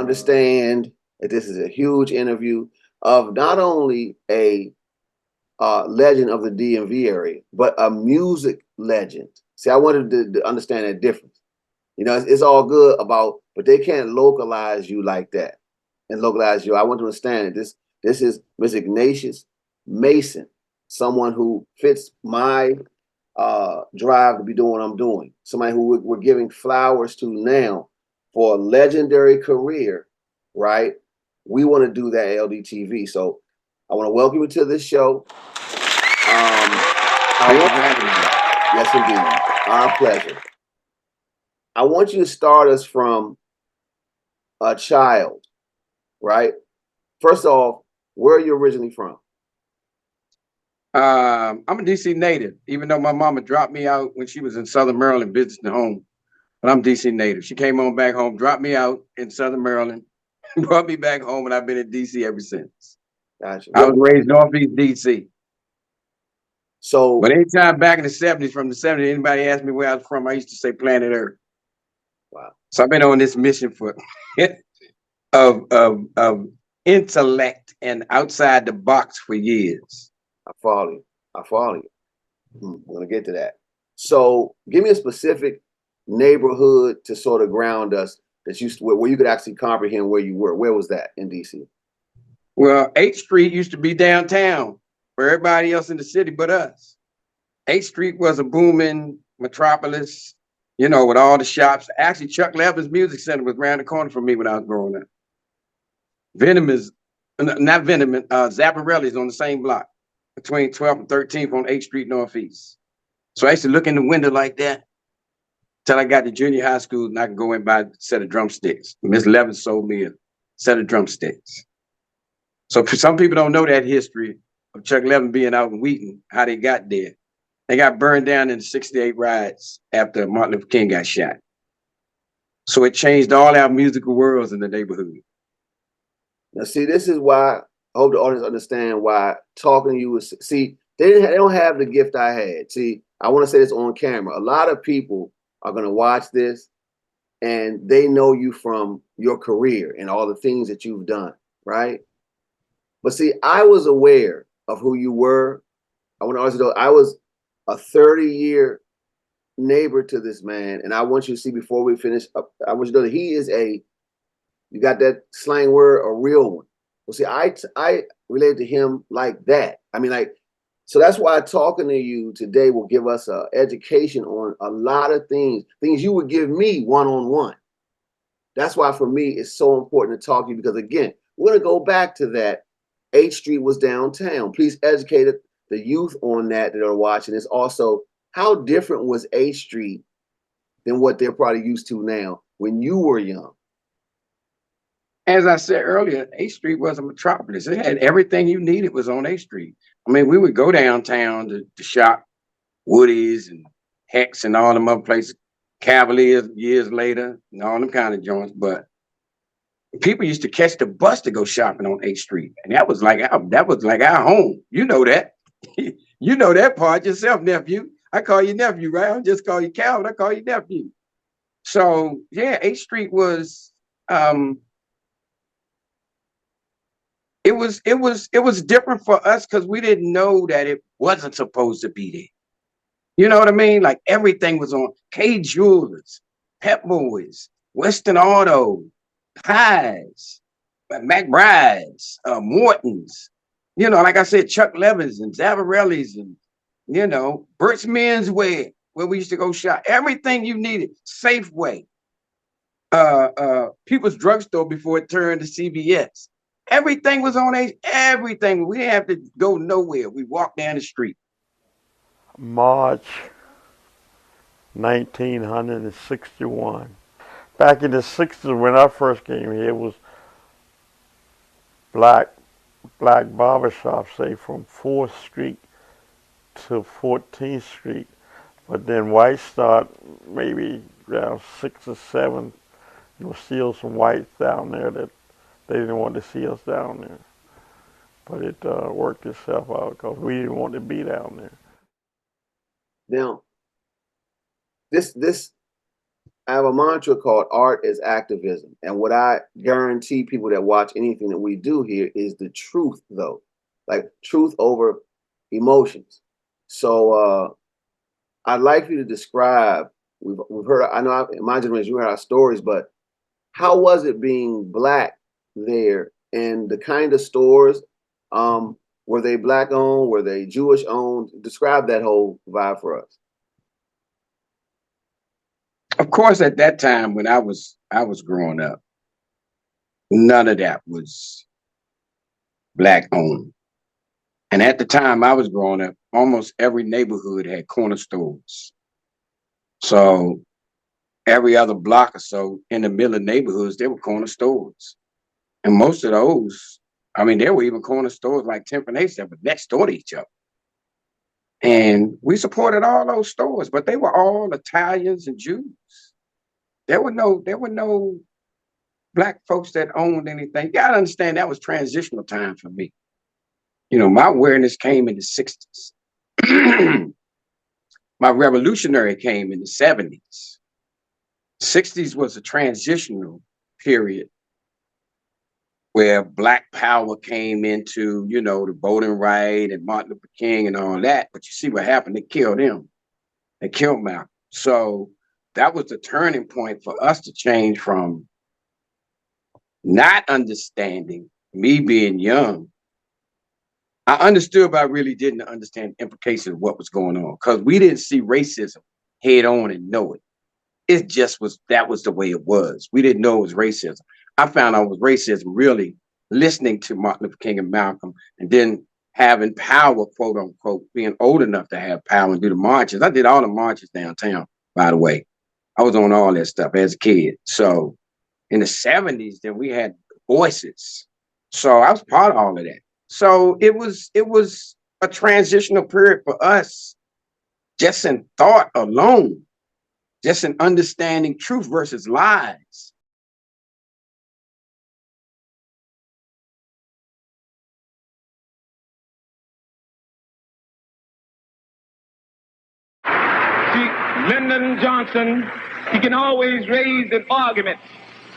understand that this is a huge interview of not only a legend of the DMV area, but a music legend. See, I wanted to understand that difference. You know, it's all good about, but they can't localize you like that and localize you. I want to understand that this is Mr. Ignatius Mason, someone who fits my drive to be doing what I'm doing. Somebody who we're giving flowers to now for a legendary career, right? We want to do that at LDTV. So I want to welcome you to this show. Thank you for having me. Yes, indeed. Our pleasure. I want you to start us from a child, right? First off, where are you originally from? I'm a DC native, even though my mama dropped me out when she was in Southern Maryland visiting home. But I'm DC native. She came on back home, dropped me out in Southern Maryland, brought me back home, and I've been in DC ever since. Gotcha. I was raised Northeast DC. So, but anytime back in the 70s, from the 70s, anybody asked me where I was from, I used to say planet Earth. Wow. So I've been on this mission for of intellect and outside the box for years. I follow you. I'm gonna get to that. So give me a specific neighborhood to sort of ground us that where you could actually comprehend where you were. Where was that in DC? Well, 8th Street used to be downtown for everybody else in the city but us. 8th Street was a booming metropolis, you know, with all the shops. Actually, Chuck Levin's Music Center was around the corner from me when I was growing up. Zapparelli's on the same block between 12th and 13th on 8th Street Northeast. So I used to look in the window like that till I got to junior high school and I could go and buy a set of drumsticks. Miss Levin sold me a set of drumsticks. So some people don't know that history of Chuck Levin being out in Wheaton, how they got there. They got burned down in 68 riots after Martin Luther King got shot. So it changed all our musical worlds in the neighborhood. Now, see, this is why I hope the audience understand why talking to you is, see, they don't have the gift I had. See, I want to say this on camera. A lot of people are going to watch this and they know you from your career and all the things that you've done, right? But see, I was aware of who you were. I want to also know I was a 30-year neighbor to this man. And I want you to see before we finish, I want you to know that he is you got that slang word, a real one. Well, see, I relate to him like that. I mean, like, so that's why talking to you today will give us an education on a lot of things you would give me one-on-one. That's why for me, it's so important to talk to you because again, we're going to go back to that. 8th Street was downtown. Please educate the youth on that are watching. It's also how different was 8th Street than what they're probably used to now when you were young. As I said earlier, 8th Street was a metropolis. It had everything you needed was on 8th Street. I mean, we would go downtown to shop Woody's and Hex and all them other places, Cavaliers years later and all them kind of joints. But people used to catch the bus to go shopping on 8th Street. And that was like our home. You know that. You know that part yourself, nephew. I call you nephew, right? I don't just call you Calvin, I call you nephew. So yeah, 8th Street was it was different for us because we didn't know that it wasn't supposed to be there. You know what I mean? Like everything was on K Jewelers, Pep Boys, Western Auto, Pies, McBride's, Morton's. You know, like I said, Chuck Levin's and Zavarelli's and, you know, Burt's Men's Wear, where we used to go shop. Everything you needed, Safeway, People's Drugstore before it turned to CVS. Everything was on everything. We didn't have to go nowhere. We walked down the street. March 1961. Back in the 60s when I first came here, it was black barbershops, say from 4th Street to 14th Street. But then white start maybe around 6 or 7. There was still some whites down there that they didn't want to see us down there. But it worked itself out because we didn't want to be down there. Now, this I have a mantra called art is activism. And what I guarantee people that watch anything that we do here is the truth, though, like truth over emotions. So I'd like you to describe, we've heard, I know in my generation, you heard our stories, but how was it being Black there, and the kind of stores, were they Black owned? Were they Jewish owned? Describe that whole vibe for us. Of course, at that time when I was growing up, none of that was Black owned. And at the time I was growing up, almost every neighborhood had corner stores. So every other block or so in the middle of neighborhoods, there were corner stores. And most of those, I mean, there were even corner stores like 10th and 8th that were next door to each other. And we supported all those stores, but they were all Italians and Jews. There were no Black folks that owned anything. You gotta understand that was transitional time for me. You know, my awareness came in the 60s. My revolutionary came in the 70s. 60s was a transitional period where Black power came into, you know, the voting right and Martin Luther King and all that. But you see what happened? They killed him. They killed Malcolm. So that was the turning point for us to change from not understanding, me being young. I understood, but I really didn't understand the implications of what was going on because we didn't see racism head on and know it. It just was, that was the way it was. We didn't know it was racism. I found out it was racism really listening to Martin Luther King and Malcolm, and then having power, quote unquote, being old enough to have power and do the marches. I did all the marches downtown, by the way. I was on all that stuff as a kid. So in the 70s, then we had voices. So I was part of all of that. So it was a transitional period for us, just in thought alone, just in understanding truth versus lies. See, Lyndon Johnson, he can always raise an argument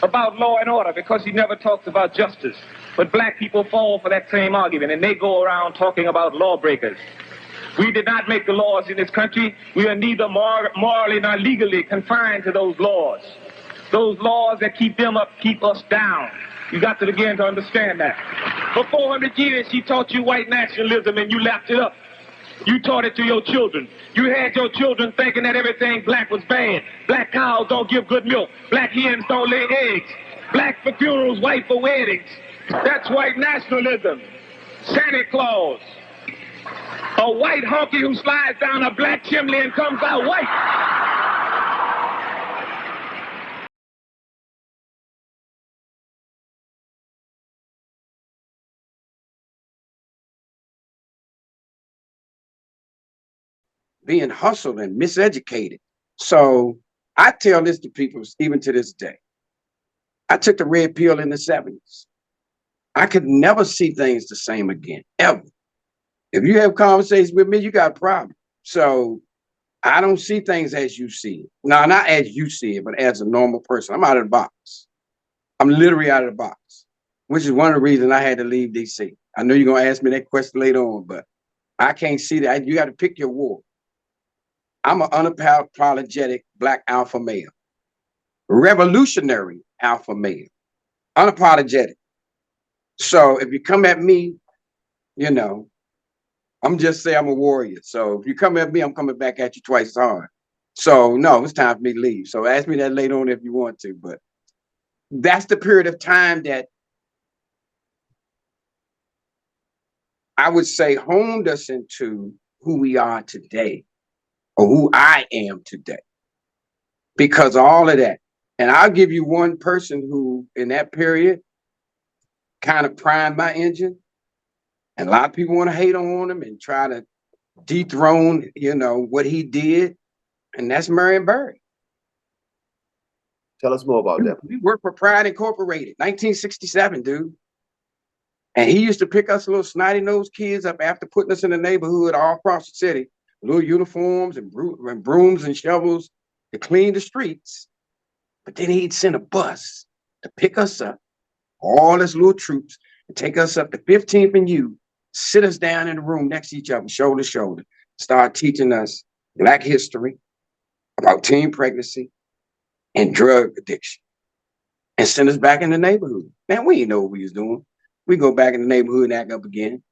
about law and order because he never talks about justice. But Black people fall for that same argument, and they go around talking about lawbreakers. We did not make the laws in this country. We are neither morally nor legally confined to those laws. Those laws that keep them up keep us down. You got to begin to understand that. For 400 years, he taught you white nationalism, and you lapped it up. You taught it to your children. You had your children thinking that everything Black was bad. Black cows don't give good milk. Black hens don't lay eggs. Black for funerals, white for weddings. That's white nationalism. Santa Claus. A white honky who slides down a Black chimney and comes out white. Being hustled and miseducated. So I tell this to people even to this day. I took the red pill in the 70s. I could never see things the same again, ever. If you have conversations with me, you got a problem. So I don't see things as you see it. No, not as you see it, but as a normal person. I'm out of the box. I'm literally out of the box, which is one of the reasons I had to leave DC. I know you're going to ask me that question later on, but I can't see that. You got to pick your war. I'm an unapologetic Black alpha male, revolutionary alpha male, unapologetic. So if you come at me, you know, I'm just saying I'm a warrior. So if you come at me, I'm coming back at you twice as hard. So no, it's time for me to leave. So ask me that later on if you want to, but that's the period of time that I would say honed us into who we are today, or who I am today, because of all of that. And I'll give you one person who in that period kind of primed my engine. And a lot of people want to hate on him and try to dethrone, you know, what he did. And that's Marion Barry. Tell us more about that. We worked for Pride Incorporated, 1967, dude. And he used to pick us little snotty-nosed kids up after putting us in the neighborhood all across the city, little uniforms and brooms and shovels to clean the streets. But then he'd send a bus to pick us up, all his little troops, and take us up to 15th and U, sit us down in the room next to each other, shoulder to shoulder, start teaching us Black history, about teen pregnancy, and drug addiction, and send us back in the neighborhood. Man, we didn't know what we was doing. We go back in the neighborhood and act up again.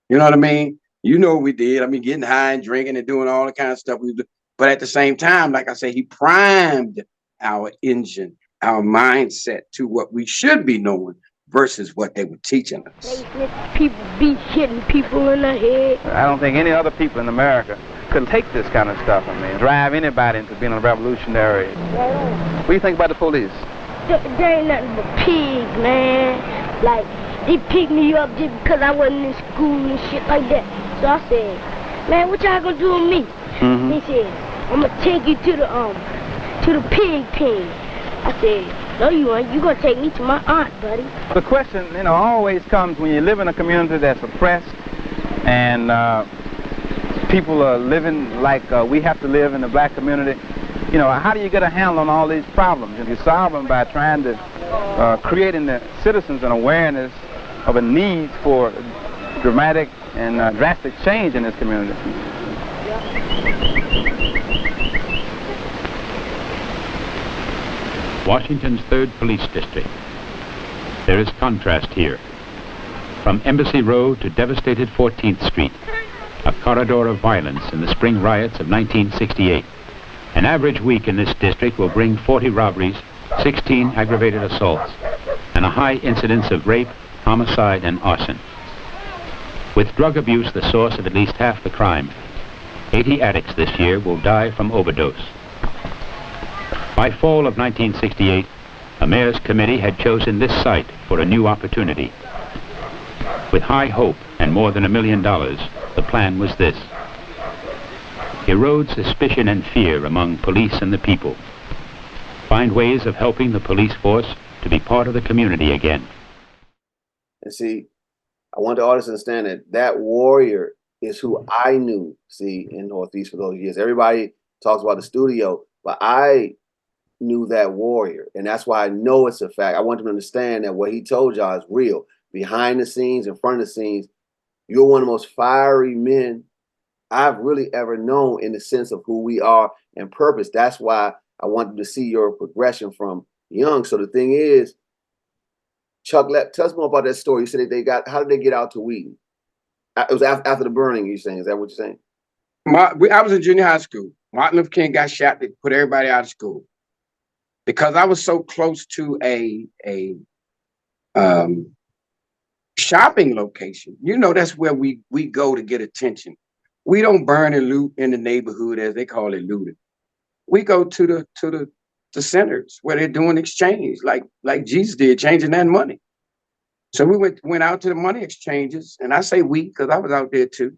You know what I mean? You know what we did. I mean, getting high and drinking and doing all the kind of stuff we do. But at the same time, like I say, he primed our engine, our mindset to what we should be knowing versus what they were teaching us. People be hitting people in the head. I don't think any other people in America could take this kind of stuff, I mean, drive anybody into being a revolutionary. What do you think about the police? They ain't nothing but pigs, man. Like, they picked me up just because I wasn't in school and shit like that. So I said, man, what y'all gonna do with me? He said, I'm gonna take you to the pig pen. I said, no, you ain't. You gonna take me to my aunt, buddy. The question, you know, always comes when you live in a community that's oppressed and people are living like we have to live in the Black community. You know, how do you get a handle on all these problems? And you solve them by trying to creating the citizens an awareness of a need for dramatic and drastic change in this community. Washington's 3rd Police District. There is contrast here. From Embassy Road to devastated 14th Street, a corridor of violence in the spring riots of 1968. An average week in this district will bring 40 robberies, 16 aggravated assaults, and a high incidence of rape, homicide, and arson. With drug abuse the source of at least half the crime, 80 addicts this year will die from overdose. By fall of 1968, a mayor's committee had chosen this site for a new opportunity. With high hope and more than $1 million, the plan was this: erode suspicion and fear among police and the people. Find ways of helping the police force to be part of the community again. And see, I want the audience to understand that that warrior is who I knew, see, in Northeast for those years. Everybody talks about the studio, but I knew that warrior. And that's why I know it's a fact. I want them to understand that what he told y'all is real. Behind the scenes, in front of the scenes, you're one of the most fiery men I've really ever known in the sense of who we are and purpose. That's why I wanted to see your progression from young. So the thing is, Chuck, tell us more about that story. You said how did they get out to Wheaton? It was after the burning, you're saying. Is that what you're saying? I was in junior high school. Martin Luther King got shot. They put everybody out of school. Because I was so close to a shopping location. You know, that's where we go to get attention. We don't burn and loot in the neighborhood, as they call it, looting. We go to the centers where they're doing exchange, like Jesus did, changing that money. So we went out to the money exchanges, and I say we because I was out there too.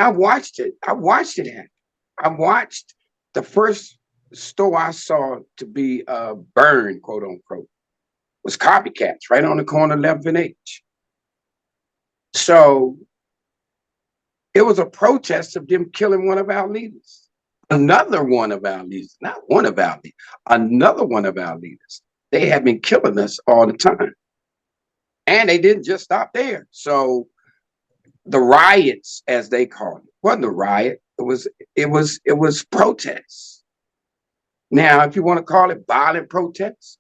I watched it. I watched it happen. I watched the first store I saw to be burned, quote unquote, was Copycats right on the corner of 11th and H. So it was a protest of them killing one of our leaders. Another one of our leaders, not one of our leaders, another one of our leaders. They have been killing us all the time. And they didn't just stop there. So the riots, as they call it, wasn't a riot. It was protests. Now, if you want to call it violent protests,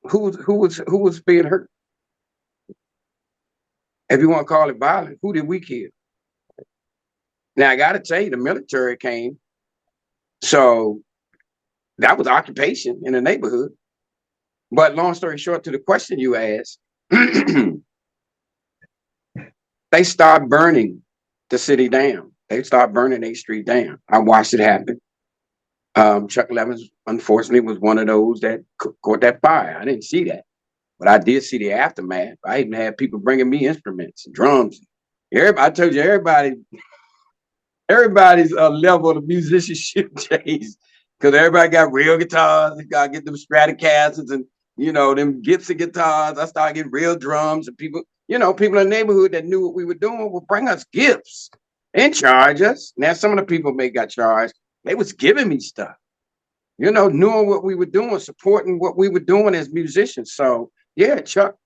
who was being hurt? If you want to call it violent, who did we kill? Now I got to tell you, the military came, so that was occupation in the neighborhood. But long story short, to the question you asked, they start burning the city down. They start burning 8th Street down. I watched it happen. Chuck Levins, unfortunately, was one of those that caught that fire. I didn't see that, but I did see the aftermath. I even had people bringing me instruments and drums. Everybody, I told you, everybody's level of musicianship changed because everybody got real guitars. They got to get them Stratocasters and, you know, them Gibson guitars. I started getting real drums, and people, you know, people in the neighborhood that knew what we were doing would bring us gifts and charge us. Now, some of the people may got charged. They was giving me stuff, you know, knowing what we were doing, supporting what we were doing as musicians. So yeah, Chuck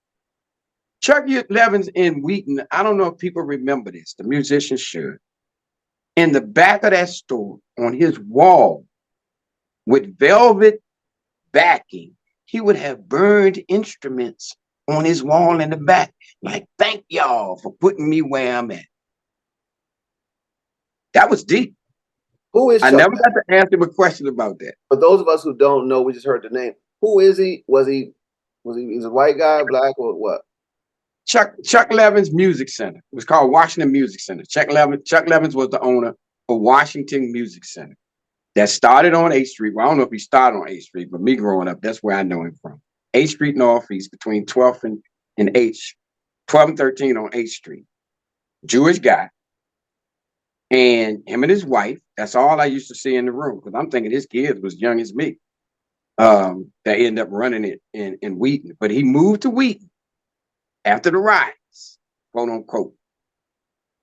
Levins in Wheaton, I don't know if people remember this, the musicians should. In the back of that store, on his wall, with velvet backing, he would have burned instruments on his wall in the back. Like, thank y'all for putting me where I'm at. That was deep. Who is I Chuck? never got to ask him a question about that. For those of us who don't know, we just heard the name. Who is he? Was he a white guy, black, or what? Chuck Levins Music Center. It was called Washington Music Center. Chuck Levins was the owner of Washington Music Center. That started on 8th Street. Well, I don't know if he started on 8th Street, but me growing up, that's where I know him from. 8th Street Northeast, between 12th and 12th and 13 on 8th Street. Jewish guy. And him and his wife, that's all I used to see in the room, because I'm thinking his kids was young as me. That ended up running it in Wheaton. But he moved to Wheaton after the riots, quote unquote.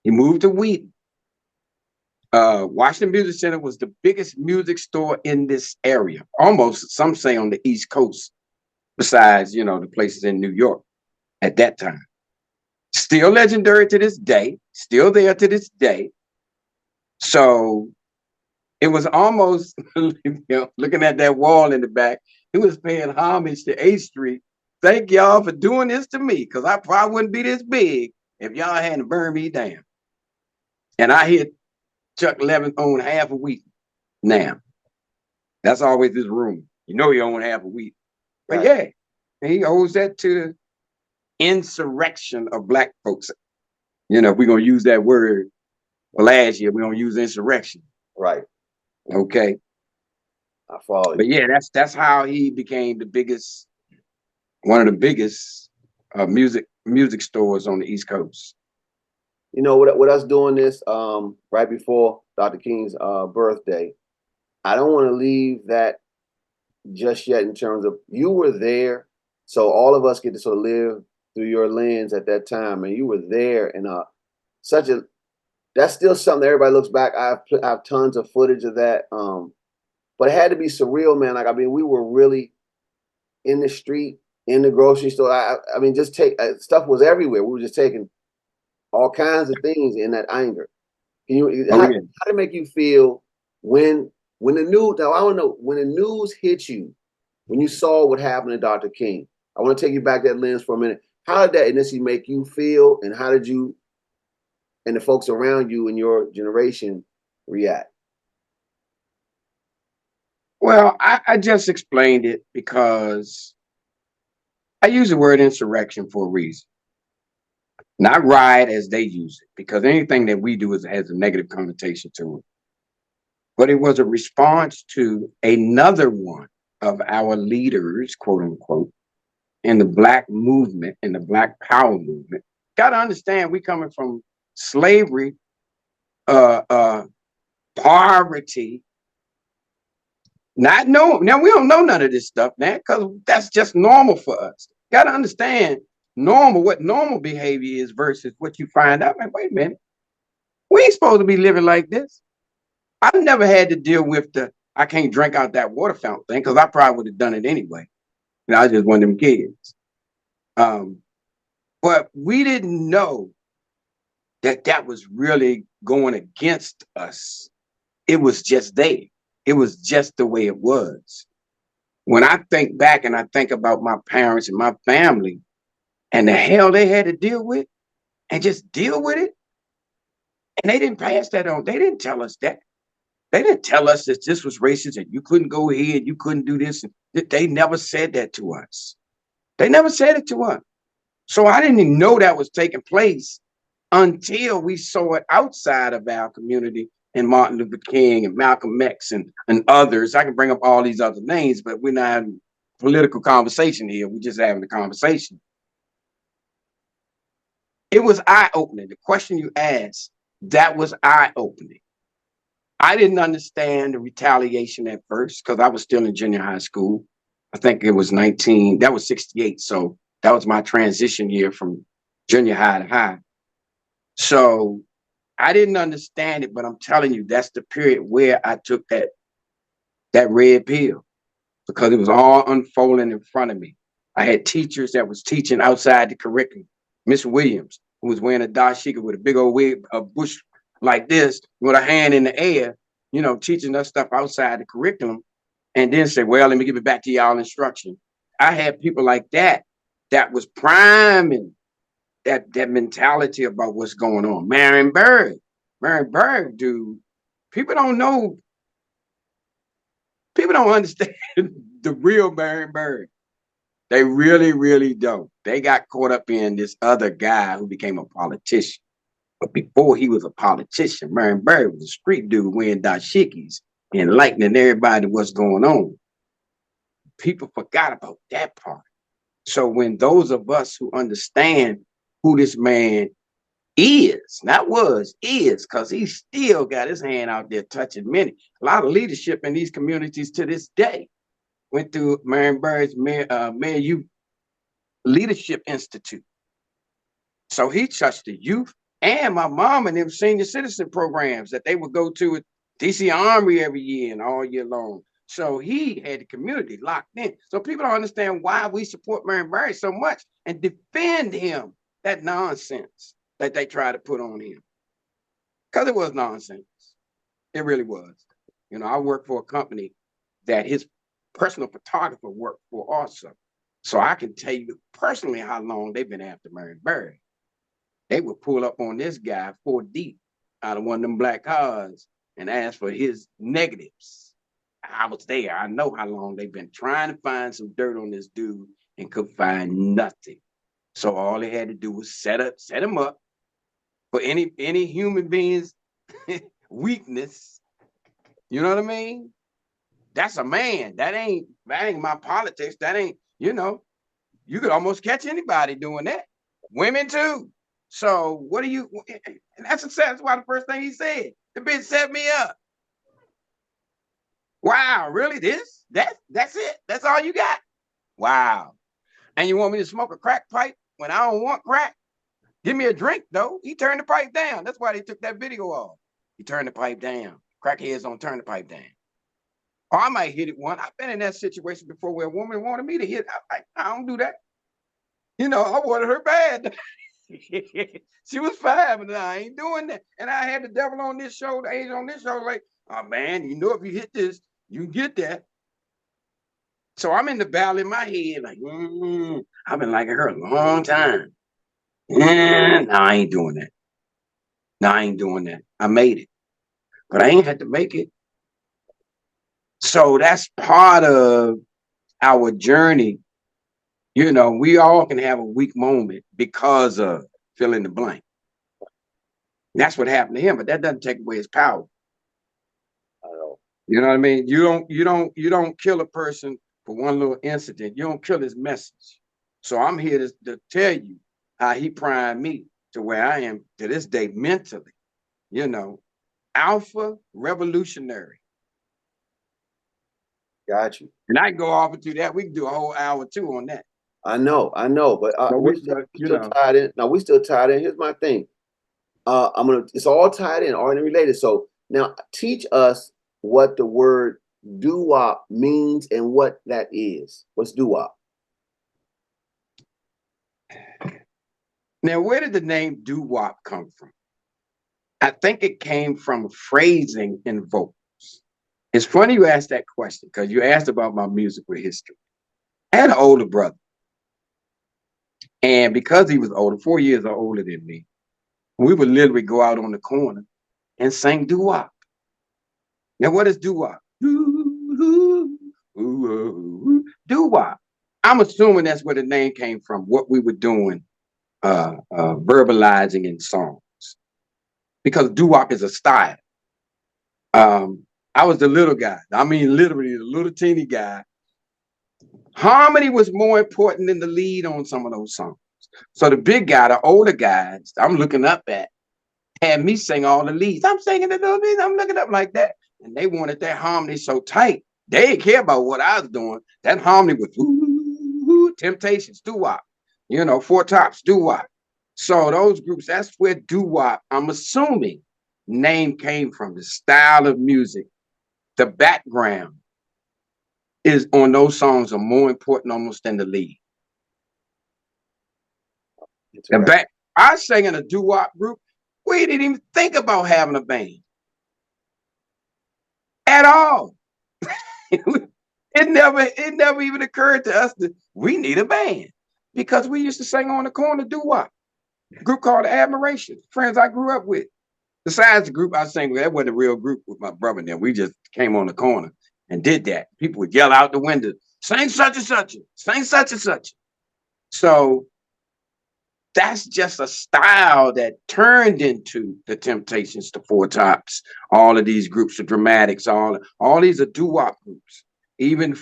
He moved to Wheaton. Washington Music Center was the biggest music store in this area, almost, some say, on the East Coast, besides, you know, the places in New York at that time. Still legendary to this day, still there to this day. So it was almost, you know, looking at that wall in the back, it was paying homage to 8th Street. Thank y'all for doing this to me, because I probably wouldn't be this big if y'all hadn't burned me down. And I hear Chuck Levin owned half a week now. That's always his rumor. You know he owned half a week. But yeah, he owes that to the insurrection of black folks. You know, if we're going to use that word, last year, we're going to use insurrection. Right. Okay. I follow you. But yeah, that's how he became the biggest, one of the biggest music stores on the East Coast. You know, with us doing this right before Dr. King's birthday, I don't want to leave that just yet in terms of you were there. So all of us get to sort of live through your lens at that time. And you were there, and that's still something that everybody looks back. I have tons of footage of that. But it had to be surreal, man. Like, I mean, we were really in the street, in the grocery store. I mean, just stuff was everywhere. We were just taking all kinds of things in that anger. How did it make you feel when the news? Now, I want to know, when the news hit you, when you saw what happened to Dr. King. I want to take you back that lens for a minute. How did that initially make you feel, and how did you and the folks around you in your generation react? Well, I just explained it because I use the word insurrection for a reason. Not riot as they use it, because anything that we do has a negative connotation to it. But it was a response to another one of our leaders, quote unquote, in the Black movement, in the Black Power movement. Got to understand, we coming from slavery poverty, not knowing. Now we don't know none of this stuff, man, because that's just normal for us. Got to understand what normal behavior is versus what you find out. Like, wait a minute, we ain't supposed to be living like this. I've never had to deal with I can't drink out that water fountain thing, because I probably would have done it anyway. You know, I was just one of them kids. But we didn't know that was really going against us. It was just there. It was just the way it was. When I think back and I think about my parents and my family and the hell they had to deal with, and just deal with it, and they didn't pass that on. They didn't tell us that. They didn't tell us that this was racist and you couldn't go ahead, you couldn't do this. They never said that to us. They never said it to us. So I didn't even know that was taking place until we saw it outside of our community, and Martin Luther King and Malcolm X and others. I can bring up all these other names, but we're not having political conversation here. We're just having a conversation. It was eye-opening. The question you asked, that was eye-opening. I didn't understand the retaliation at first because I was still in junior high school. I think it was that was 68. So that was my transition year from junior high to high. So I didn't understand it, but I'm telling you, that's the period where I took that red pill, because it was all unfolding in front of me. I had teachers that was teaching outside the curriculum. Miss Williams, who was wearing a dashiki with a big old wig, a bush like this, with a hand in the air, you know, teaching us stuff outside the curriculum, and then say, well, let me give it back to y'all instruction. I had people like that was priming that mentality about what's going on. Marion Berg, dude, people don't understand the real Marion Berg. They really, really don't. They got caught up in this other guy who became a politician. But before he was a politician, Marion Berg was a street dude wearing dashikis, enlightening everybody what's going on. People forgot about that part. So when those of us who understand who this man is, not was, is, because he still got his hand out there touching many. A lot of leadership in these communities to this day went through Marion Berg's Mayor Youth Leadership Institute. So he touched the youth, and my mom and them senior citizen programs that they would go to at DC Armory every year and all year long. So he had the community locked in. So people don't understand why we support Marion Berg so much and defend him, that nonsense that they try to put on him. Because it was nonsense. It really was. You know, I worked for a company that his personal photographer worked for also. So I can tell you personally how long they've been after Marion Berg. They would pull up on this guy 4 deep out of one of them black cars and ask for his negatives. I was there. I know how long they've been trying to find some dirt on this dude and could find nothing. So all they had to do was set him up for any human being's weakness. You know what I mean? That's a man. That ain't my politics. That ain't, you know, you could almost catch anybody doing that. Women too. So what do you, and that's why the first thing he said, the bitch set me up. Wow, really? That's it? That's all you got? Wow. And you want me to smoke a crack pipe when I don't want crack? Give me a drink, though. He turned the pipe down. That's why they took that video off. He turned the pipe down. Crackheads don't turn the pipe down. Or I might hit it one. I've been in that situation before where a woman wanted me to hit. I don't do that. You know, I wanted her bad. She was 5, and I ain't doing that. And I had the devil on this show, the angel on this show, like, oh man, you know, if you hit this, you can get that. So I'm in the battle in my head, like, I've been liking her a long time. No, I ain't doing that. No, I ain't doing that. I made it, but I ain't had to make it. So that's part of our journey. You know, we all can have a weak moment because of fill in the blank. That's what happened to him, but that doesn't take away his power. You know what I mean? You don't kill a person for one little incident. You don't kill his message. So I'm here to tell you how he primed me to where I am to this day mentally, you know. Alpha Revolutionary. Got you. And I can go off into that. We can do a whole hour too on that. I know, but we're still tied in. Now we still tied in. Here's my thing. It's all tied in, all related. So now teach us what the word doo-wop means and what that is. What's doo-wop? Now, where did the name doo-wop come from? I think it came from phrasing in vocals. It's funny you asked that question because you asked about my musical history. I had an older brother. And because he was older, 4 years older than me, we would literally go out on the corner and sing doo-wop. Now, what is doo-wop? Doo-wop. I'm assuming that's where the name came from, what we were doing, verbalizing in songs. Because doo-wop is a style. I was the little guy. I mean, literally the little teeny guy. Harmony was more important than the lead on some of those songs. So the big guy, the older guys, I'm looking up at, had me sing all the leads. I'm singing the little leads. I'm looking up like that. And they wanted that harmony so tight. They didn't care about what I was doing. That harmony was Temptations, doo-wop. You know, Four Tops, doo-wop. So those groups, that's where doo-wop, I'm assuming, name came from. The style of music, the background is on those songs are more important almost than the lead. I sang in a doo-wop group. We didn't even think about having a band at all. It never even occurred to us that we need a band because we used to sing on the corner doo-wop. A group called Admiration, friends I grew up with. Besides the group I sang with, that wasn't a real group with my brother there. We just came on the corner and did that. People would yell out the window, sing such and such, sing such and such. So that's just a style that turned into the Temptations, the Four Tops, all of these groups, the Dramatics, all these are doo-wop groups. Even the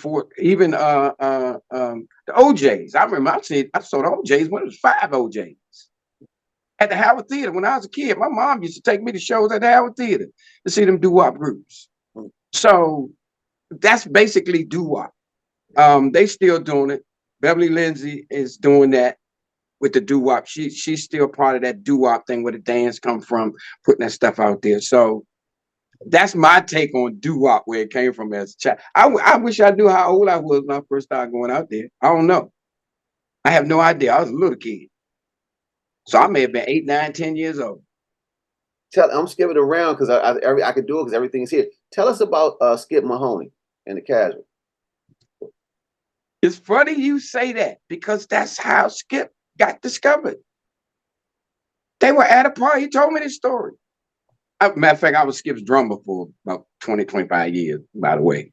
OJs. I remember I saw the OJs when it was 5 OJs at the Howard Theater when I was a kid. My mom used to take me to shows at the Howard Theater to see them doo-wop groups. So that's basically doo-wop. They still doing it. Beverly Lindsay is doing that with the doo-wop. She's still part of that doo-wop thing where the dance come from, putting that stuff out there. So that's my take on doo-wop, where it came from as a child. I wish I knew how old I was when I first started going out there. I don't know. I have no idea. I was a little kid. So I may have been 8, 9, 10 years old. I'm skipping around because I could do it because everything's here. Tell us about Skip Mahoney and the Casual. It's funny you say that because that's how Skip got discovered. They were at a party. He told me this story. Matter of fact, I was Skip's drummer for about 20, 25 years, by the way.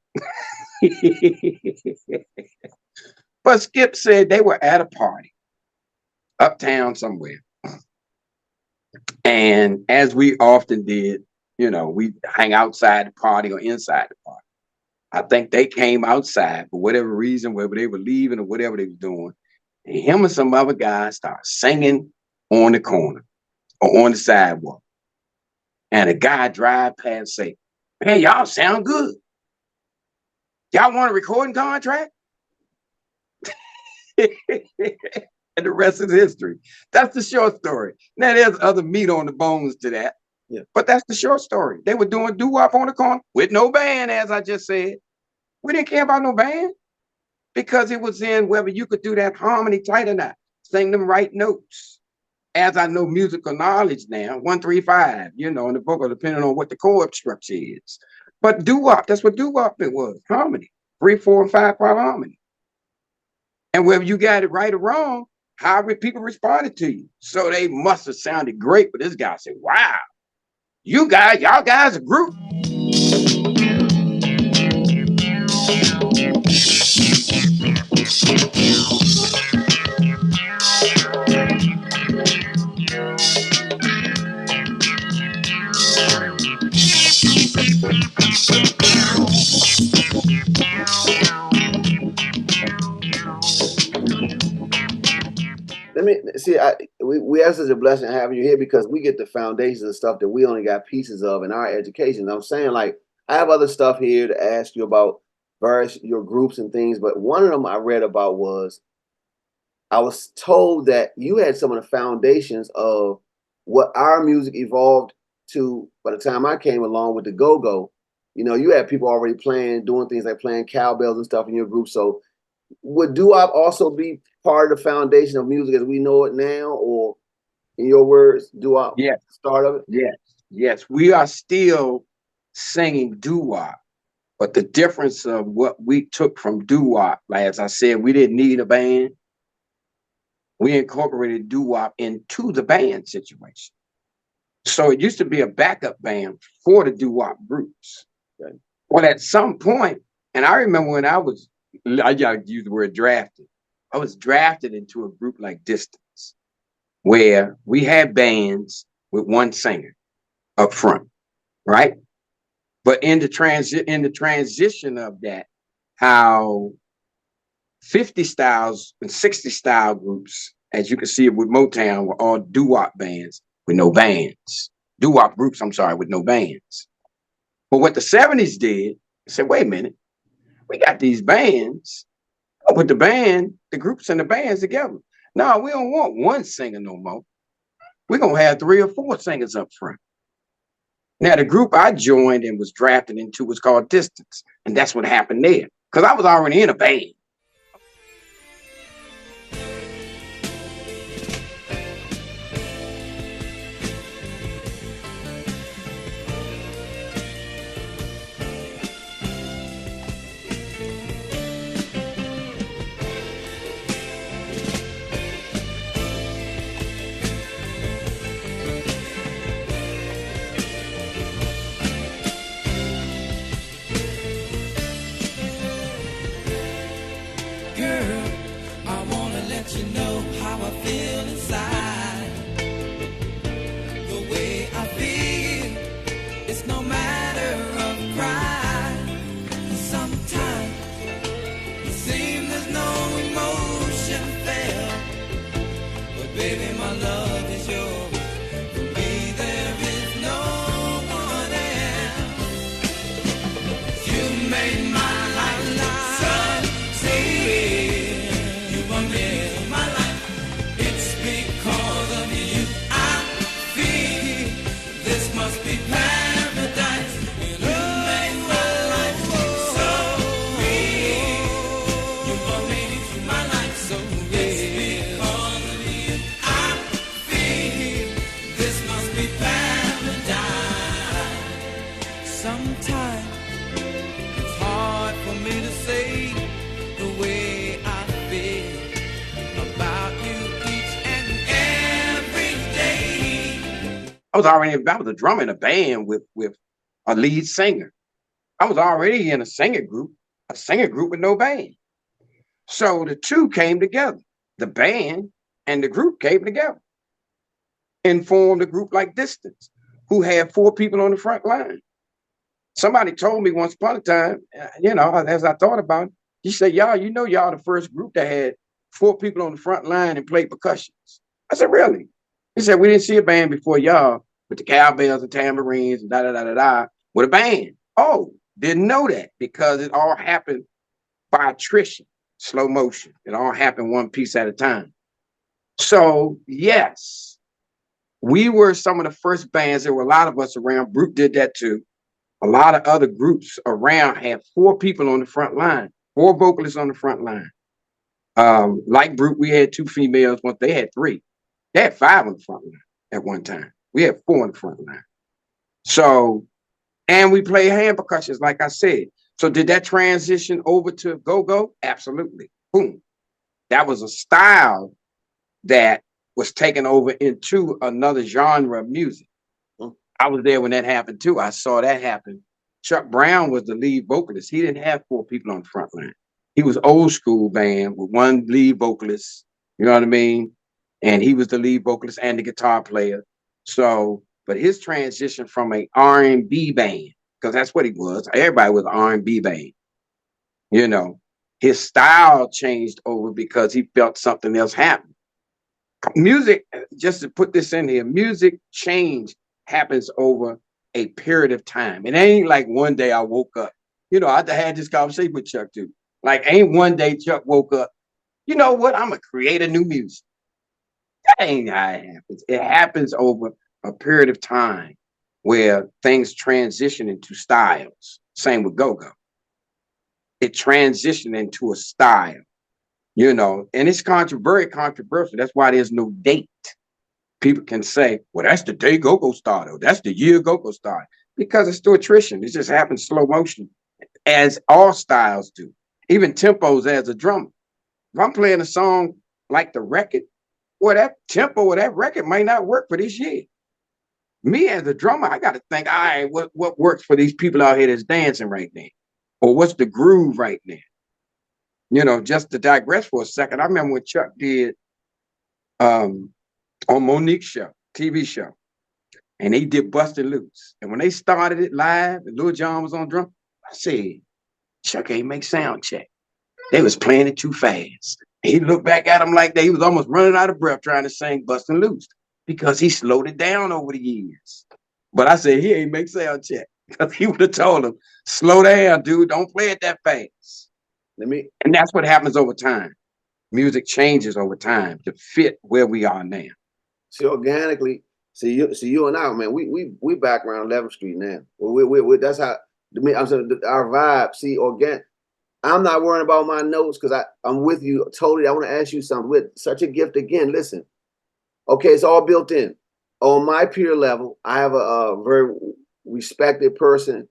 But Skip said they were at a party uptown somewhere. And as we often did, you know, we hang outside the party or inside the party. I think they came outside for whatever reason, whether they were leaving or whatever they were doing. And him and some other guys started singing on the corner or on the sidewalk. And a guy drive past and say, "Man, y'all sound good. Y'all want a recording contract?" And the rest is history. That's the short story. Now, there's other meat on the bones to that. Yeah. But that's the short story. They were doing doo-wop on the corner with no band, as I just said. We didn't care about no band because it was in whether you could do that harmony tight or not, sing them right notes. As I know musical knowledge now, 1, 3, 5, you know, in the vocal, depending on what the chord structure is. But doo-wop, that's what doo-wop it was, harmony, 3, 4, and 5 part harmony. And whether you got it right or wrong, how people responded to you. So they must have sounded great, but this guy said, "Wow, y'all guys a group." Let let me see. We have such a blessing having you here because we get the foundations of stuff that we only got pieces of in our education. I'm saying, like, I have other stuff here to ask you about various your groups and things, but one of them I read about was I was told that you had some of the foundations of what our music evolved to by the time I came along with the go-go. You know, you had people already playing, doing things like playing cowbells and stuff in your group. So would doo-wop also be part of the foundation of music as we know it now, or in your words, doo-wop Yes, start of it? yes, yes. We are still singing doo-wop, but the difference of what we took from doo-wop, like as I said, we didn't need a band. We incorporated doo-wop into the band situation. So it used to be a backup band for the doo-wop groups. Right. Well, at some point, and I remember when I gotta use the word drafted. I was drafted into a group like Distance, where we had bands with one singer up front, right? But in the transition of that, how 50 styles and 60 style groups, as you can see it with Motown, were all doo-wop bands with no bands. Doo-wop groups, I'm sorry, with no bands. But what the 70s did, they said, wait a minute, we got these bands. I'll put the groups and the bands together. No, we don't want one singer no more. We're going to have 3 or 4 singers up front. Now, the group I joined and was drafted into was called Distance. And that's what happened there. Because I was already in a band. I was a drummer in a band with a lead singer. I was already in a singer group with no band. So the two came together. The band and the group came together and formed a group like Distance, who had 4 people on the front line. Somebody told me once upon a time, you know, as I thought about it, he said, y'all the first group that had 4 people on the front line and played percussions. I said, really? He said, we didn't see a band before y'all with the cowbells and tambourines and da-da-da-da-da with a band. Oh, didn't know that because it all happened by attrition, slow motion. It all happened one piece at a time. So, yes, we were some of the first bands. There were a lot of us around. Brute did that too. A lot of other groups around had 4 people on the front line, 4 vocalists on the front line. Like Brute, we had 2 females. Once they had 3. They had 5 on the front line at one time. We had 4 on the front line. So, and we played hand percussions, like I said. So did that transition over to go-go? Absolutely. Boom. That was a style that was taken over into another genre of music. I was there when that happened too. I saw that happen. Chuck Brown was the lead vocalist. He didn't have 4 people on the front line. He was old school band with 1 lead vocalist. You know what I mean? And he was the lead vocalist and the guitar player. So, but his transition from a R&B band, because that's what he was. Everybody was an R&B band. You know, his style changed over because he felt something else happened. Music, just to put this in here, music change happens over a period of time. It ain't like one day I woke up. You know, I had this conversation with Chuck too. Like, ain't one day Chuck woke up, you know what, I'm gonna create a new music. That ain't how it happens. It happens over a period of time where things transition into styles. Same with go-go. It transitioned into a style, you know, and it's very controversial. That's why there's no date. People can say, well, that's the day go-go started, or that's the year go-go started, because it's still attrition. It just happens slow motion, as all styles do. Even tempos as a drummer. If I'm playing a song like the record, well, that tempo of that record might not work for this year. Me as a drummer, I got to think, all right, what works for these people out here that's dancing right now? Or what's the groove right now? You know, just to digress for a second, I remember when Chuck did on Monique's show, TV show, and they did Bustin' Loose. And when they started it live and Lil Jon was on drum, I said, Chuck ain't make sound check. They was playing it too fast. He looked back at him like he was almost running out of breath trying to sing Bustin' Loose because he slowed it down over the years. But I said, he ain't make sound check, because he would have told him, slow down, dude, don't play it that fast. And that's what happens over time. Music changes over time to fit where we are now. See, organically, see you and I, man, we back around 11th Street now. We that's how, I'm saying, our vibe, see, organic. I'm not worrying about my notes because I'm with you totally. I want to ask you something. With such a gift again, listen. Okay, it's all built in. On my peer level, I have a very respected person,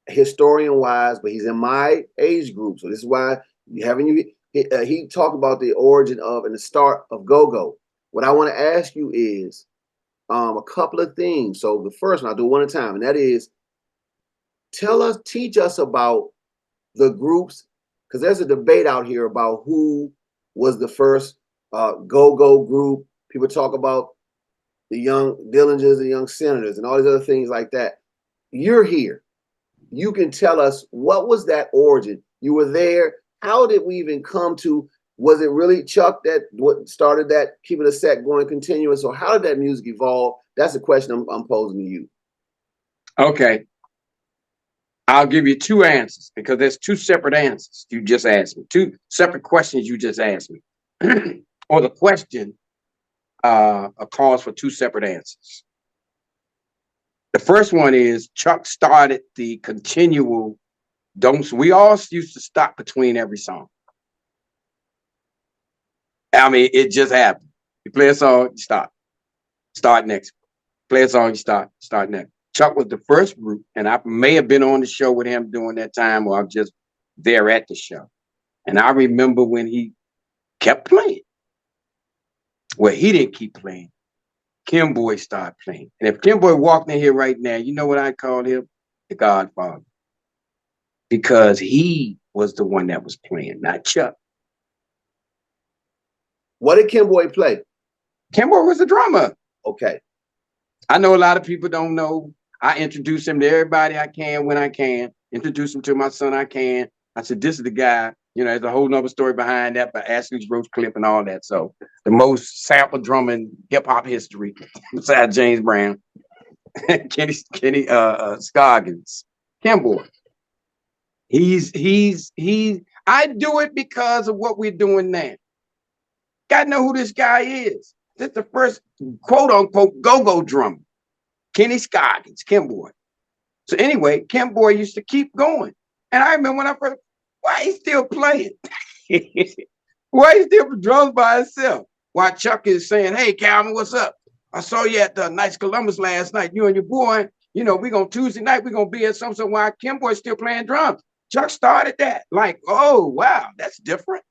historian-wise, but he's in my age group. So this is why he talked about the origin of and the start of go-go. What I want to ask you is a couple of things. So the first one, I'll do one at a time, and that is, teach us about the groups, because there's a debate out here about who was the first go-go group. People talk about the young Dillingers, the young Senators, and all these other things like that. You're here. You can tell us, what was that origin? You were there. How did we even come to, was it really Chuck that what started that, keeping a set going continuous? Or how did that music evolve? That's the question I'm posing to you. Okay. I'll give you two answers, because there's two separate answers you just asked me. Two separate questions you just asked me. Or the question calls for two separate answers. The first one is Chuck started the continual we all used to stop between every song. I mean, it just happened. You play a song, you stop. Start next. Play a song, you start next. Chuck was the first group, and I may have been on the show with him during that time, or I'm just there at the show. And I remember when he kept playing. Well, he didn't keep playing. Kim Boy started playing. And if Kim Boy walked in here right now, you know what I call him? The Godfather. Because he was the one that was playing, not Chuck. What did Kim Boy play? Kim Boy was a drummer. Okay. I know a lot of people don't know. I introduce him to everybody I can when I can. Introduce him to my son I can. I said, this is the guy. You know, there's a whole nother story behind that, but Ashley's Roach clip and all that. So the most sample drum in hip hop history, besides James Brown, Kenny Scoggins, Kim Boy. I do it because of what we're doing now. Gotta know who this guy is. This is the first quote unquote go-go drummer. Kenny Scoggins, Kim Boy. So anyway, Kim Boy used to keep going. And I remember when I first, why he still playing? Why he still drums by himself? While Chuck is saying, hey, Calvin, what's up? I saw you at the Knights Columbus last night. You and your boy, you know, Tuesday night, we're going to be at something. While Kim Boy's still playing drums. Chuck started that. Like, oh, wow, that's different.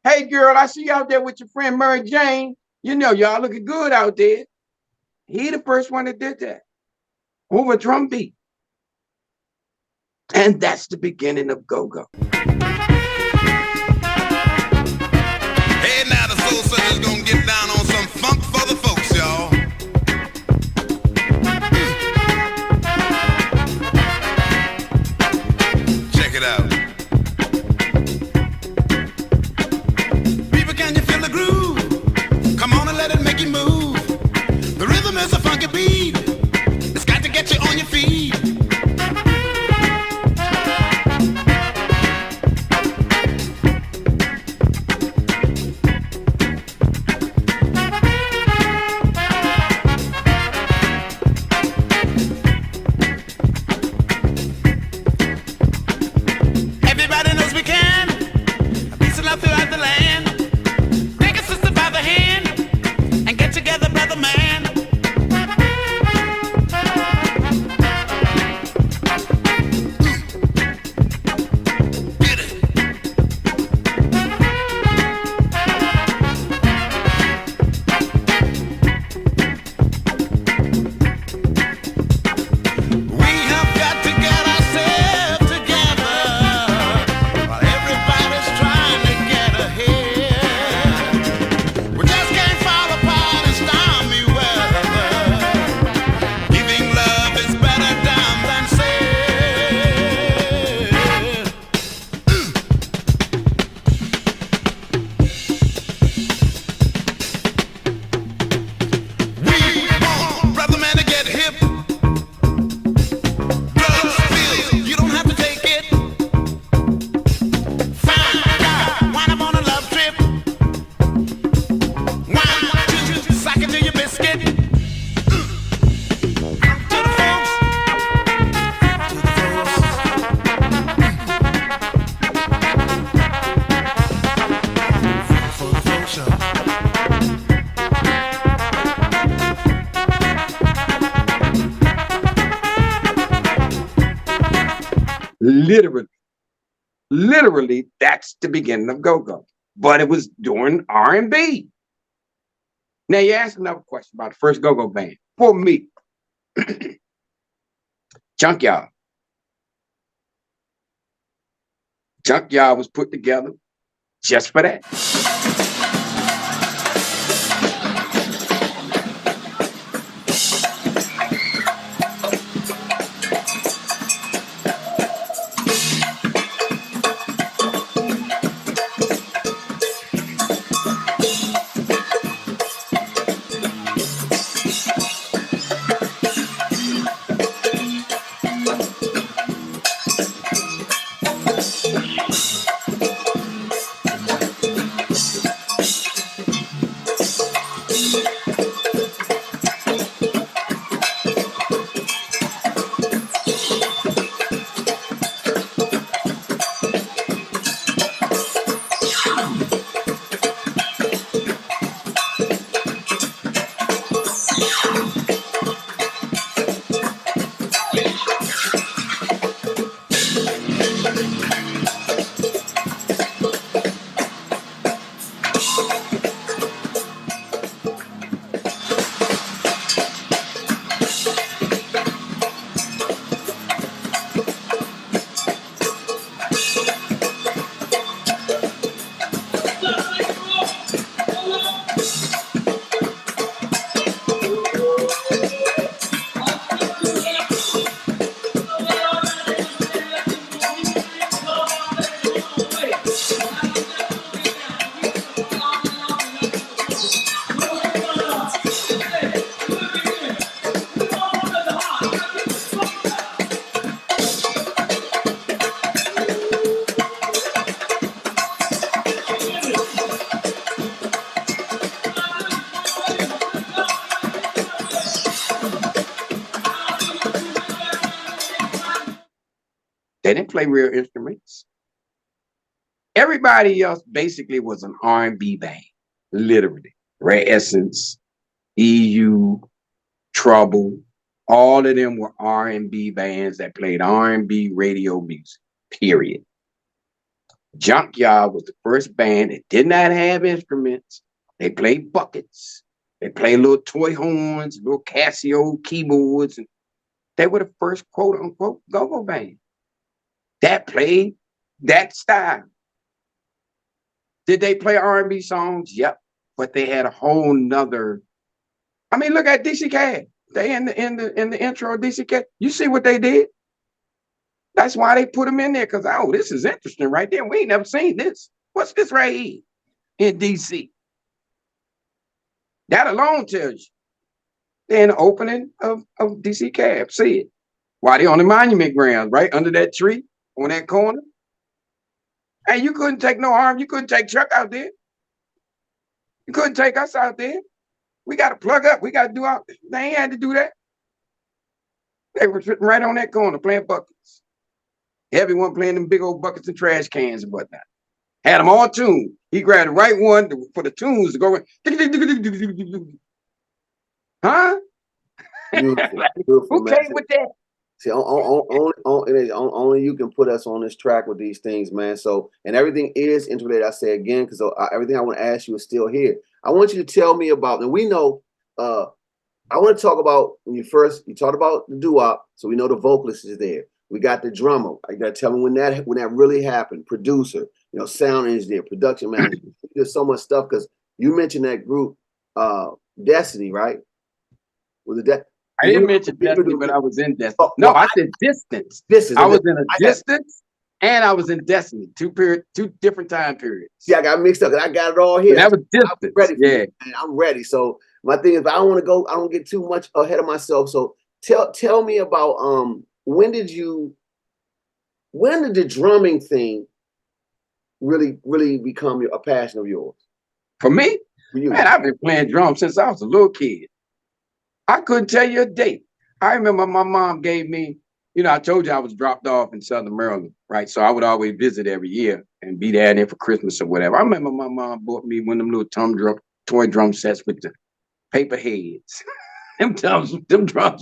Hey, girl, I see you out there with your friend Mary Jane. You know, y'all looking good out there. He the first one that did that. Over a drum beat. And that's the beginning of go-go. Hey, now the Soul Circle's gonna get down on some funk for the folks, y'all. Check it out. People, can you feel the groove? Come on and let it make you Literally, that's the beginning of go-go. But it was during R&B. Now you asked another question about the first go-go band. For me, Junkyard. Junkyard was put together just for that. They didn't play real instruments. Everybody else basically was an R&B band, literally. Ray Essence, EU, Trouble, all of them were R&B bands that played R&B radio music, period. Junkyard was the first band that did not have instruments. They played buckets. They played little toy horns, little Casio keyboards. And they were the first quote unquote go-go band that played that style. Did they play R&B songs? Yep. But they had a whole nother. I mean, look at DC Cab. They in the intro of DC Cab. You see what they did? That's why they put them in there, because oh, this is interesting right there. We ain't never seen this. What's this right here in DC? That alone tells you they're in the opening of DC Cab. See it. Why they on the monument grounds, right under that tree on that corner? Hey, you couldn't take no harm. You couldn't take Chuck out there. You couldn't take us out there. We got to plug up. We got to do out. They ain't had to do that. They were sitting right on that corner playing buckets. Everyone playing them big old buckets and trash cans and whatnot. Had them all tuned. He grabbed the right one for the tunes to go. Huh? Beautiful, Who man. came with that? See, only you can put us on this track with these things, man. So, and everything is interrelated. I say again, because everything I want to ask you is still here. I want you to tell me about, and we know, I want to talk about when you talked about the doo-wop, so we know the vocalist is there. We got the drummer. I got to tell me when that really happened. Producer, sound engineer, production manager. There's so much stuff because you mentioned that group, Destiny, right? Was it that? I didn't mention Destiny, but I was in Destiny. No, I said Distance. I was in a Distance and I was in Destiny. Two different time periods. See, I got mixed up. I got it all here. That was Distance. I'm ready for you, man. I'm ready. So my thing is, I don't want to go. I don't get too much ahead of myself. So tell me about when did the drumming thing really become a passion of yours? For me, for you, man, I've been playing drums since I was a little kid. I couldn't tell you a date. I remember my mom gave me, I told you I was dropped off in Southern Maryland, right? So I would always visit every year and be there for Christmas or whatever. I remember my mom bought me one of them little toy drum sets with the paper heads. them drums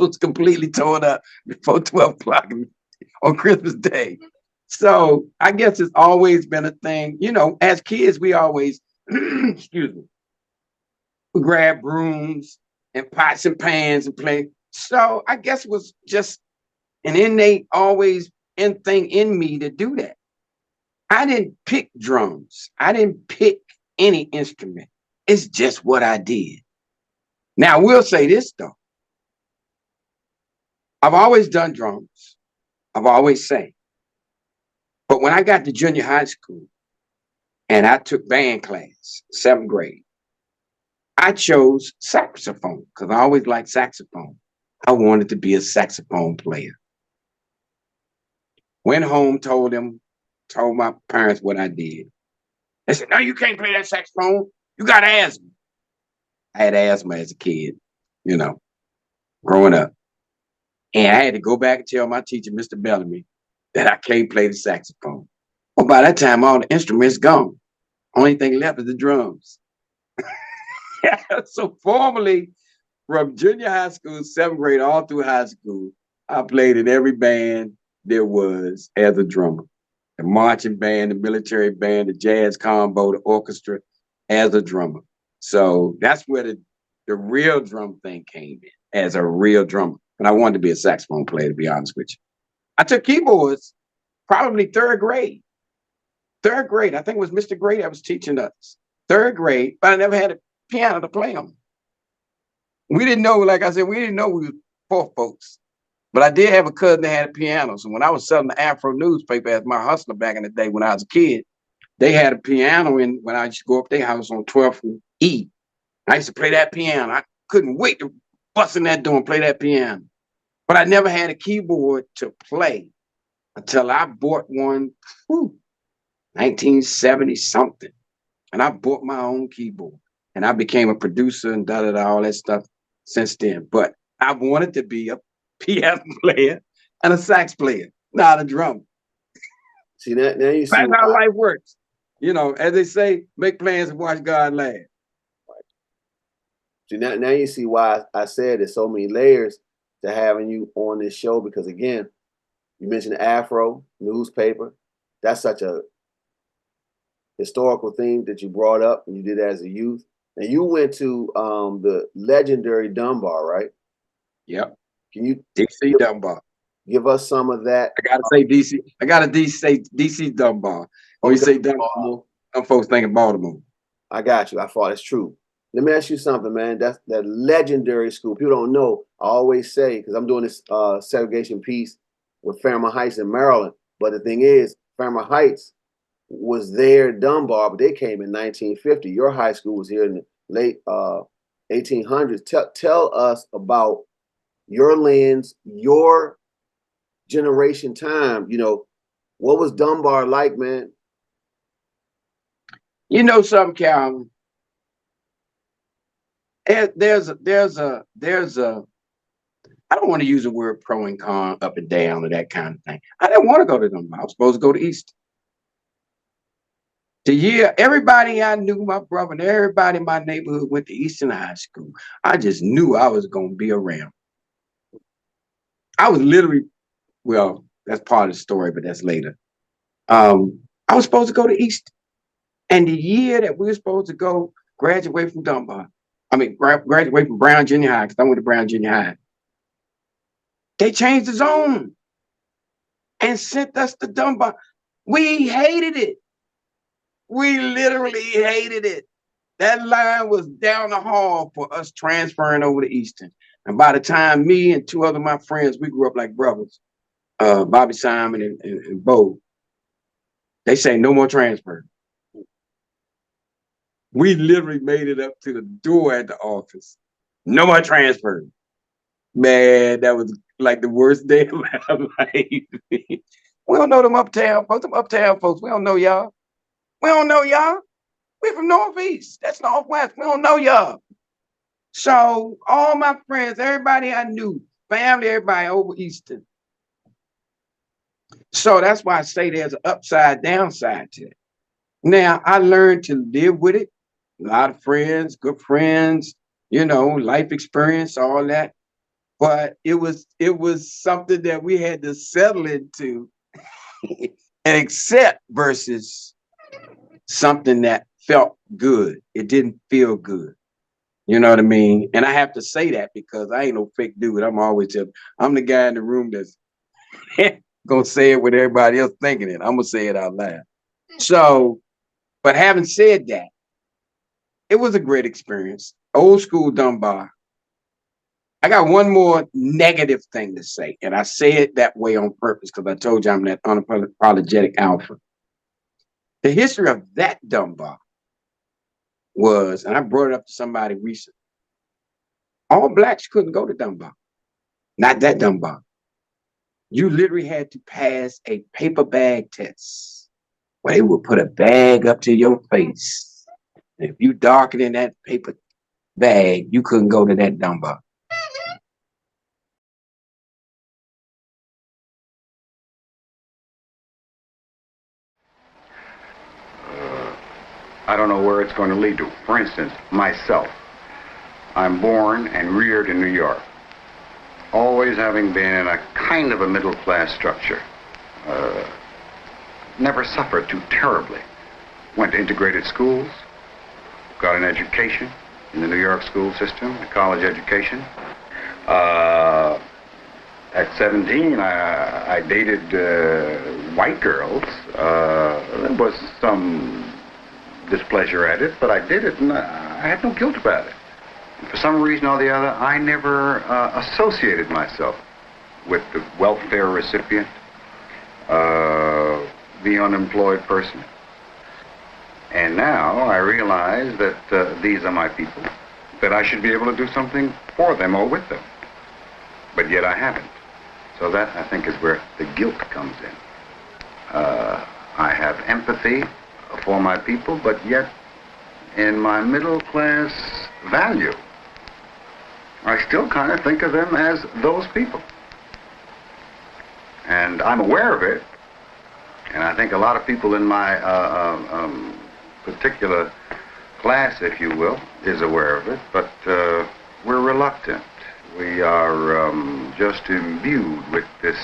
was completely torn up before 12 o'clock on Christmas Day. So I guess it's always been a thing. You know, as kids, we always, excuse me, we grab brooms and pots and pans and play. So I guess it was just an innate, always in thing in me to do that. I didn't pick drums. I didn't pick any instrument. It's just what I did. Now, I will say this, though. I've always done drums. I've always sang. But when I got to junior high school and I took band class, 7th grade, I chose saxophone because I always liked saxophone. I wanted to be a saxophone player. Went home, told my parents what I did. They said, no, you can't play that saxophone. You got asthma. I had asthma as a kid, you know, growing up. And I had to go back and tell my teacher, Mr. Bellamy, that I can't play the saxophone. Well, by that time, all the instruments gone. Only thing left is the drums. So formally, from junior high school, 7th grade, all through high school, I played in every band there was as a drummer. The marching band, the military band, the jazz combo, the orchestra, as a drummer. So that's where the real drum thing came in, as a real drummer. But I wanted to be a saxophone player, to be honest with you. I took keyboards probably 3rd grade. 3rd grade, I think it was Mr. Gray that was teaching us. 3rd grade, but I never had a piano to play on. We didn't know, like I said, we didn't know we were poor folks. But I did have a cousin that had a piano. So when I was selling the Afro newspaper as my hustler back in the day when I was a kid, they had a piano in when I used to go up their house on 12th and E. I used to play that piano. I couldn't wait to bust in that door and play that piano. But I never had a keyboard to play until I bought one, 1970 something. And I bought my own keyboard. And I became a producer and all that stuff since then. But I wanted to be a piano player and a sax player, not a drummer. See, now you see That's how life works. You know, as they say, make plans and watch God laugh. See, now you see why I said there's so many layers to having you on this show, because again, you mentioned Afro newspaper. That's such a historical theme that you brought up and you did as a youth. And you went to the legendary Dunbar, right? Yep. Can you DC Dunbar. Give us some of that? I gotta say DC. I gotta say DC Dunbar. When you say Dunbar, some folks thinking Baltimore. I got you. I thought it's true. Let me ask you something, man. That's that legendary school. People don't know. I always say, because I'm doing this segregation piece with Fairmont Heights in Maryland. But the thing is, Fairmont Heights was there Dunbar, but they came in 1950. Your high school was here in the late 1800s. Tell us about your lens, your generation time. You know, what was Dunbar like, man? You know something, Calvin? There's a I don't want to use the word pro and con, up and down, or that kind of thing. I didn't want to go to Dunbar. I was supposed to go to Easton. The year everybody I knew, my brother and everybody in my neighborhood went to Easton High School. I just knew I was going to be around. I was literally, well, that's part of the story, but that's later. I was supposed to go to Easton. And the year that we were supposed to go graduate from Dunbar, graduate from Brown Junior High, because I went to Brown Junior High, they changed the zone and sent us to Dunbar. We hated it. We literally hated it. That line was down the hall for us transferring over to Easton. And by the time me and two other my friends, we grew up like brothers, Bobby Simon and Bo, they say no more transfer. We literally made it up to the door at the office. No more transfer. Man, that was like the worst day of my life. We don't know them uptown folks. We don't know y'all. We don't know y'all. We from Northeast. That's Northwest. We don't know y'all. So all my friends, everybody I knew, family, everybody over Easton. So that's why I say there's an upside downside to it. Now I learned to live with it. A lot of friends, good friends, you know, life experience, all that. But it was something that we had to settle into and accept versus something that felt good. It didn't feel good. You know what I mean? And I have to say that because I ain't no fake dude. I'm the guy in the room that's gonna say it with everybody else thinking it. I'm gonna say it out loud. So, but having said that, it was a great experience. Old school Dunbar. I got one more negative thing to say, and I say it that way on purpose because I told you I'm that unapologetic alpha. The history of that Dunbar was, and I brought it up to somebody recently, all blacks couldn't go to Dunbar. Not that Dunbar. You literally had to pass a paper bag test where they would put a bag up to your face. If you darken in that paper bag, you couldn't go to that Dunbar. I don't know where it's going to lead to. For instance, myself. I'm born and reared in New York, always having been in a kind of a middle-class structure. Never suffered too terribly. Went to integrated schools, got an education in the New York school system, a college education. At 17, I dated white girls. There was some displeasure at it, but I did it, and I had no guilt about it. For some reason or the other, I never associated myself with the welfare recipient, the unemployed person. And now I realize that these are my people, that I should be able to do something for them or with them. But yet I haven't. So that, I think, is where the guilt comes in. I have empathy for my people, but yet in my middle class value, I still kind of think of them as those people. And I'm aware of it, and I think a lot of people in my particular class, if you will, is aware of it, but we're reluctant. We are just imbued with this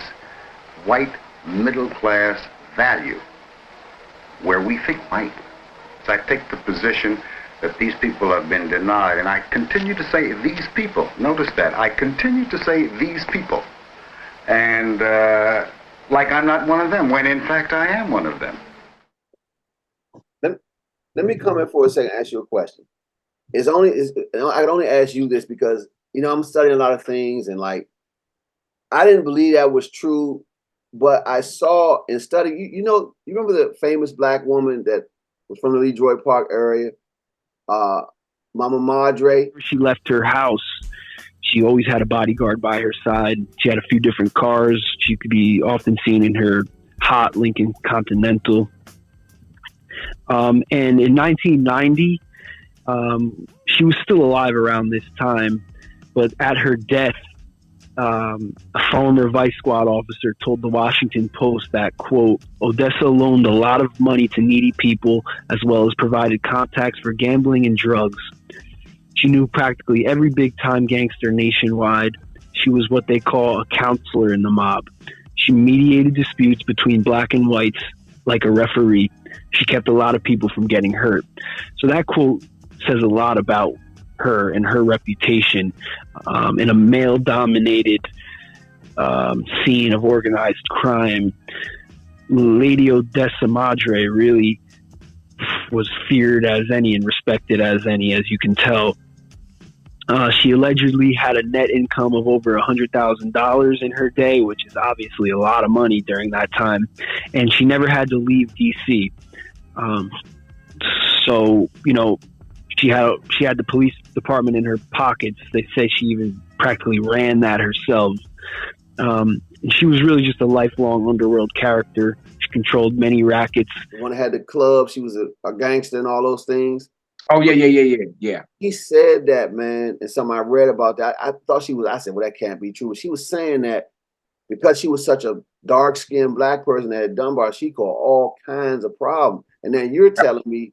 white middle class value where we think white. So I take the position that these people have been denied, and I continue to say these people. Notice that. I continue to say these people. And like I'm not one of them, when in fact I am one of them. Let me come in for a second and ask you a question. I can only ask you this because, I'm studying a lot of things, and like, I didn't believe that was true, but I saw in study, you remember the famous black woman that was from the Leroy Park area, Mama Madre? She left her house. She always had a bodyguard by her side. She had a few different cars. She could be often seen in her hot Lincoln Continental. And in 1990, she was still alive around this time, but at her death, a former vice squad officer told the Washington Post that, quote, Odessa loaned a lot of money to needy people as well as provided contacts for gambling and drugs. She knew practically every big-time gangster nationwide. She was what they call a counselor in the mob. She mediated disputes between black and whites like a referee. She kept a lot of people from getting hurt. So that quote says a lot about her and her reputation in a male-dominated scene of organized crime. Lady Odessa Madre really was feared as any and respected as any, as you can tell. She allegedly had a net income of over $100,000 in her day, which is obviously a lot of money during that time, and she never had to leave D.C. So, she had the police department in her pockets. They say she even practically ran that herself. She was really just a lifelong underworld character. She controlled many rackets. The one that had the club, she was a gangster and all those things. Oh, yeah. He said that, man, and something I read about that. I said, well, that can't be true. She was saying that because she was such a dark-skinned black person at Dunbar, she caused all kinds of problems. And then you're telling me,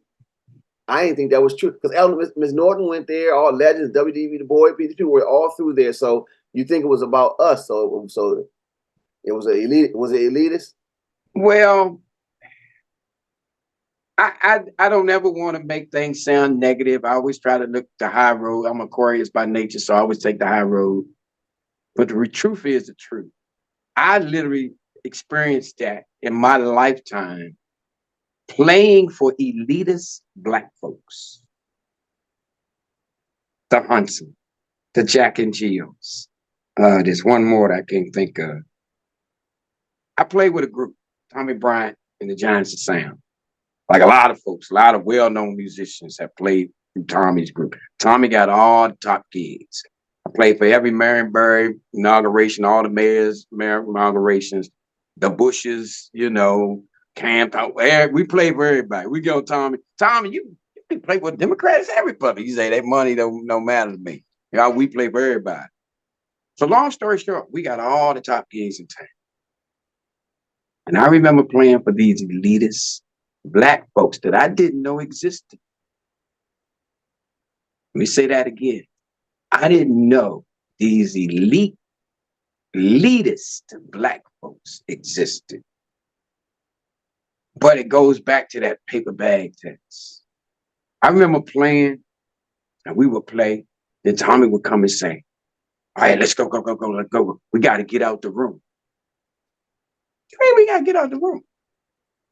I didn't think that was true. Because Miss Norton went there, all legends, WDB, the boy, P2 were all through there. So you think it was about us. So it was elitist? Well, I don't ever want to make things sound negative. I always try to look the high road. I'm Aquarius by nature, so I always take the high road. But the truth is the truth. I literally experienced that in my lifetime playing for elitist Black folks. The Huntsman, the Jack and Jills. There's one more that I can't think of. I played with a group, Tommy Bryant and the Giants of Sound. Like a lot of folks, a lot of well-known musicians have played through Tommy's group. Tommy got all the top gigs. I played for every Marienberry inauguration, all the mayor's inaugurations, the Bushes, you know, Camp. We played for everybody. We go, Tommy, you play with Democrats, everybody. You say that money don't matter to me. You know, we play for everybody. So long story short, we got all the top gigs in town. And I remember playing for these elitist Black folks that I didn't know existed. Let me say that again. I didn't know these elitist Black folks existed. But it goes back to that paper bag test. I remember playing, and we would play, then Tommy would come and say, all right, let's go, let's go. We got to get out the room. Hey, we got to get out the room.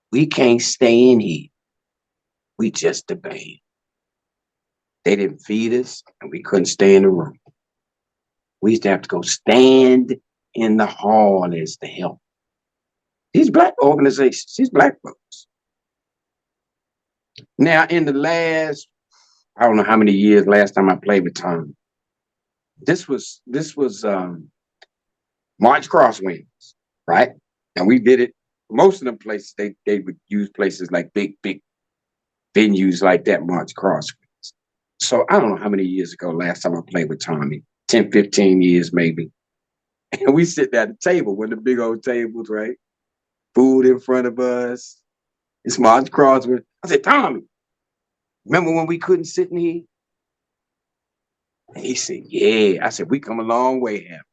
We can't stay in here. We just the band. They didn't feed us, and we couldn't stay in the room. We used to have to go stand in the hall as the help. These Black organizations, these Black folks. Now, in the last, I don't know how many years, last time I played with Tom, this was March Crosswinds, right? And we did it. Most of them places, they would use places like big venues like that, March Crosswinds. So I don't know how many years ago, last time I played with Tommy, 10, 15 years maybe. And we sit at the table with the big old tables, right? Food in front of us. It's March Crosswinds. I said, Tommy, remember when we couldn't sit in here? And he said, yeah. I said, we come a long way, Ham.